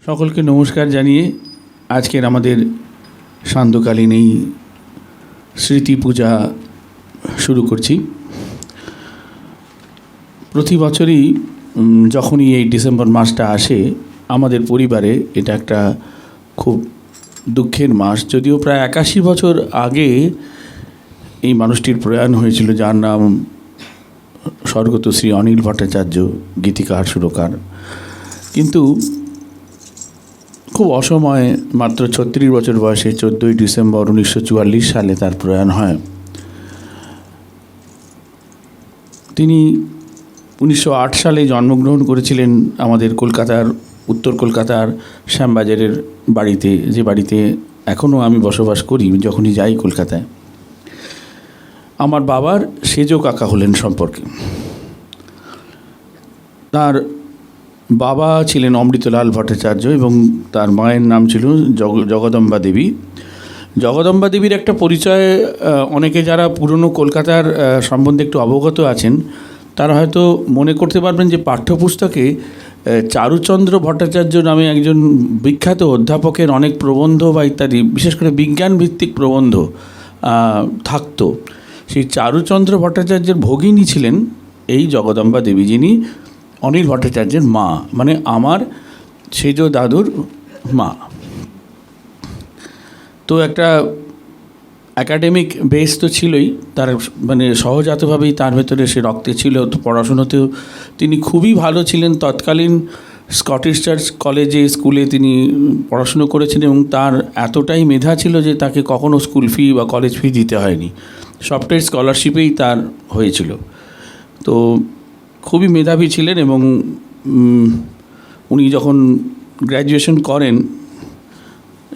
সকলকে নমস্কার জানিয়ে আজকের আমাদের সান্ধ্যকালীন এই স্মৃতি পূজা শুরু করছি। প্রতি বছরই যখনই এই ডিসেম্বর মাসটা আসে আমাদের পরিবারে এটা একটা খুব দুঃখের মাস। যদিও প্রায় 81 বছর আগে এই মানুষটির প্রয়াণ হয়েছিল, যার নাম স্বর্গত শ্রী অনিল ভট্টাচার্য, গীতিকার, সুরকার। কিন্তু খুব অসময়ে মাত্র 36 বছর বয়সে 14ই ডিসেম্বর 1944 সালে তার প্রয়াণ হয়। তিনি 1908 সালে জন্মগ্রহণ করেছিলেন আমাদের কলকাতার, উত্তর কলকাতার শ্যামবাজারের বাড়িতে, যে বাড়িতে এখনও আমি বসবাস করি যখনই যাই কলকাতায়। আমার বাবার সেজ কাকা হলেন সম্পর্কে। তার বাবা ছিলেন অমৃতলাল ভট্টাচার্য এবং তার মায়ের নাম ছিল জগদম্বা দেবী। জগদম্বা দেবীর একটা পরিচয় অনেকে যারা পুরনো কলকাতার সম্বন্ধে একটু অবগত আছেন তারা হয়তো মনে করতে পারবেন যে পাঠ্যপুস্তকে চারুচন্দ্র ভট্টাচার্য নামে একজন বিখ্যাত অধ্যাপকের অনেক প্রবন্ধ বা ইত্যাদি, বিশেষ করে বিজ্ঞান ভিত্তিক প্রবন্ধ থাকতো। সেই চারুচন্দ্র ভট্টাচার্যের ভগিনী ছিলেন এই জগদম্বা দেবী, যিনি অনিল ভট্টাচার্যের মা, মানে আমার সেজ দাদুর মা। তো একটা একাডেমিক বেস তো ছিলই, তার মানে সহজাতভাবেই তার ভেতরে সে রক্তে ছিল। তো পড়াশুনোতেও তিনি খুবই ভালো ছিলেন। তৎকালীন স্কটিশ চার্চ কলেজে, স্কুলে তিনি পড়াশুনো করেছেন এবং তার এতটাই মেধা ছিল যে তাকে কখনও স্কুল ফি বা কলেজ ফি দিতে হয়নি, সবটাই স্কলারশিপেই তার হয়েছিল। তো খুবই মেধাবী ছিলেন এবং উনি যখন গ্র্যাজুয়েশন করেন,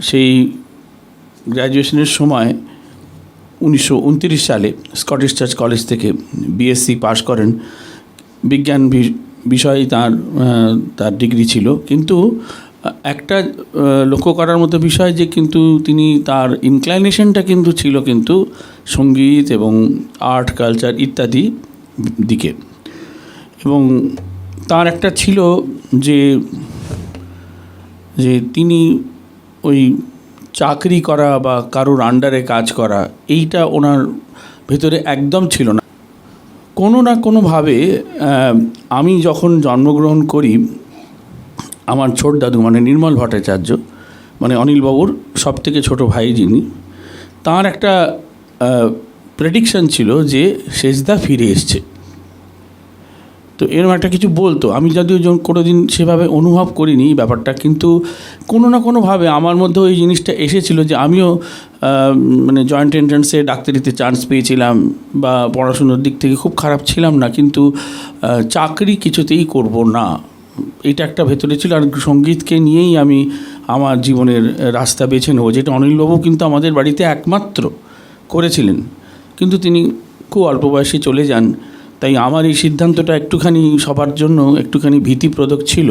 সেই গ্র্যাজুয়েশনের সময় 1929 সালে স্কটিশ চার্চ কলেজ থেকে বিএসসি পাশ করেন। বিজ্ঞান বিষয়ে তার ডিগ্রি ছিল। কিন্তু একটা লক্ষ্য করার মতো বিষয় যে কিন্তু তিনি তার ইনক্লাইনেশনটা কিন্তু ছিল কিন্তু সঙ্গীত এবং আর্ট, কালচার ইত্যাদি দিকে। এবং তার একটা ছিল যে তিনি ওই চাকরি করা বা কারোর আন্ডারে কাজ করা, এইটা ওনার ভেতরে একদম ছিল না। কোনো না কোনোভাবে আমি যখন জন্মগ্রহণ করি, আমার ছোট দাদু মানে নির্মল ভট্টাচার্য, মানে অনিলবাবুর সবথেকে ছোট ভাই যিনি, তার একটা প্রেডিকশন ছিল যে সেজদা ফিরে এসছে। তো এরকম একটা কিছু বলতো। আমি যদিও কোনো দিন সেভাবে অনুভব করিনি ব্যাপারটা, কিন্তু কোনো না কোনোভাবে আমার মধ্যে ওই জিনিসটা এসেছিল যে আমিও মানে জয়েন্ট এন্ট্রান্সে ডাক্তারিতে চান্স পেয়েছিলাম বা পড়াশুনোর দিক থেকে খুব খারাপ ছিলাম না, কিন্তু চাকরি কিছুতেই করব না, এটা একটা ভেতরে ছিল। আর সঙ্গীতকে নিয়েই আমি আমার জীবনের রাস্তা বেছে নেব, যেটা অনিলবাবু কিন্তু আমাদের বাড়িতে একমাত্র করেছিলেন। কিন্তু তিনি খুব অল্প বয়সে চলে যান। তাই আমার এই সিদ্ধান্তটা একটুখানি সবার জন্য একটুখানি ভীতিপ্রদক ছিল,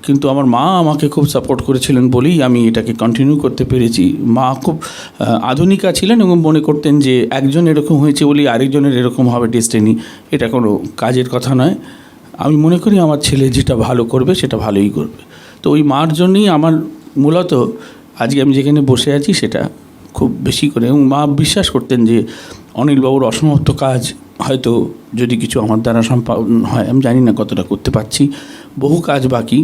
কিন্তু আমার মা আমাকে খুব সাপোর্ট করেছিলেন বলেই আমি এটাকে কন্টিনিউ করতে পেরেছি। মা খুব আধুনিকা ছিলেন এবং মনে করতেন যে একজন এরকম হয়েছে বলেই আরেকজনের এরকম হবে ডেস্টিনি, এটা কোনো কাজের কথা নয়। আমি মনে করি আমার ছেলে যেটা ভালো করবে সেটা ভালোই করবে। তো ওই মার জন্যই আমার মূলত আজকে আমি যেখানে বসে আছি সেটা খুব বেশি করে। এবং মা বিশ্বাস করতেন যে অনিলবাবুর অসমাপ্ত কাজ হয়তো যদি কিছু আমার দ্বারা সম্পাদন হয়, আমি জানি না কতটা করতে পারছি, বহু কাজ বাকি।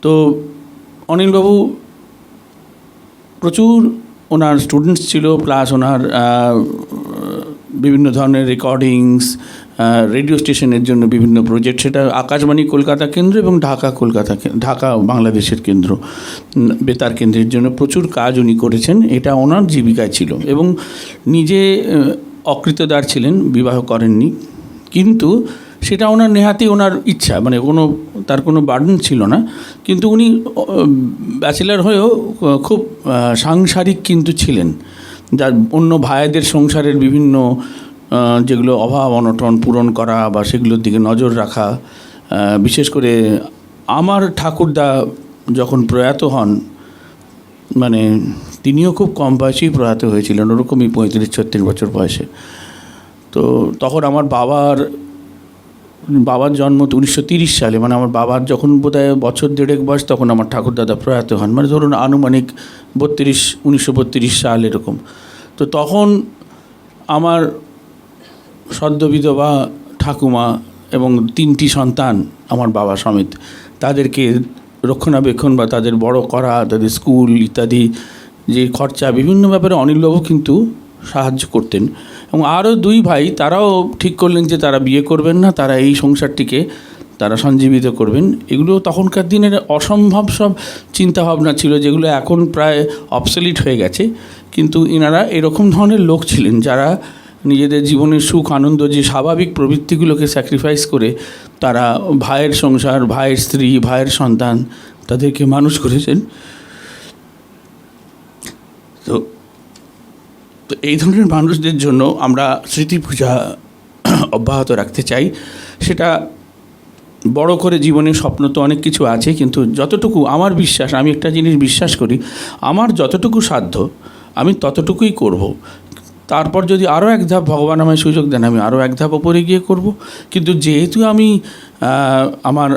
তো অনিলবাবু প্রচুর ওনার স্টুডেন্টস ছিল, প্লাস ওনার বিভিন্ন ধরনের রেকর্ডিংস, রেডিও স্টেশনের জন্য বিভিন্ন প্রজেক্ট, সেটা আকাশবাণী কলকাতা কেন্দ্র এবং ঢাকা বাংলাদেশের কেন্দ্র, বেতার কেন্দ্রের জন্য প্রচুর কাজ উনি করেছেন। এটা ওনার জীবিকা ছিল এবং নিজে অকৃতদার ছিলেন, বিবাহ করেননি, কিন্তু সেটা ওনার নেহাতি ওনার ইচ্ছা, মানে তার কোনো বার্ডেন ছিল না। কিন্তু উনি ব্যাচেলার হয়েও খুব সাংসারিক কিন্তু ছিলেন, যার অন্য ভাইদের সংসারের বিভিন্ন যেগুলো অভাব অনটন পূরণ করা বা সেগুলোর দিকে নজর রাখা। বিশেষ করে আমার ঠাকুরদা যখন প্রয়াত হন, মানে তিনিও খুব কম বয়সেই প্রয়াত হয়েছিলেন, ওরকমই 35-36 বছর বয়সে। তো তখন আমার বাবার বাবার জন্ম 1930 সালে, মানে আমার বাবার যখন বোধহয় বছর দেড়েক বয়স তখন আমার ঠাকুরদাদা প্রয়াত হন, মানে ধরুন আনুমানিক 1932 সাল এরকম। তো তখন আমার সদ্য বিধবা ঠাকুমা এবং 3টি সন্তান আমার বাবা সমেত, তাদেরকে রক্ষণাবেক্ষণ বা তাদের বড় করা, তাদের স্কুল ইত্যাদি যে খরচা, বিভিন্ন ব্যাপারে অনিলবাবু কিন্তু সাহায্য করতেন। এবং আরও 2 ভাই তারাও ঠিক করলেন যে তারা বিয়ে করবেন না, তারা এই সংসারটিকে তারা সঞ্জীবিত করবেন। এগুলো তখনকার দিনের অসম্ভব সব চিন্তাভাবনা ছিল, যেগুলো এখন প্রায় অবসলিট হয়ে গেছে। কিন্তু এনারা এরকম ধরনের লোক ছিলেন যারা নিজেদের জীবনের সুখ আনন্দ, যে স্বাভাবিক প্রবৃত্তিগুলোকে স্যাক্রিফাইস করে তারা ভাইয়ের সংসার, ভাইয়ের স্ত্রী, ভাইয়ের সন্তান তাদেরকে মানুষ করেছেন। তো এই ধরনের মানুষদের জন্য আমরা স্মৃতি পূজা অব্যাহত রাখতে চাই। সেটা বড় করে জীবনের স্বপ্ন তো অনেক কিছু আছে, কিন্তু যতটুকু আমার বিশ্বাস, আমি একটা জিনিস বিশ্বাস করি, আমার যতটুকু সাধ্য আমি ততটুকুই করব। তারপর যদি আরও এক ধাপ ভগবান আমায় সুযোগ দেন, আমি আরও এক ধাপ ওপরে গিয়ে করব। কিন্তু যেহেতু আমি আমার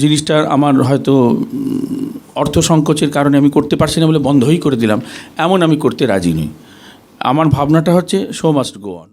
জিনিসটা আমার হয়তো অর্থ সংকোচের কারণে আমি করতে পারছি না বলে বন্ধই করে দিলাম, এমন আমি করতে রাজি নই। আমার ভাবনাটা হচ্ছে শো মাস্ট গো অন।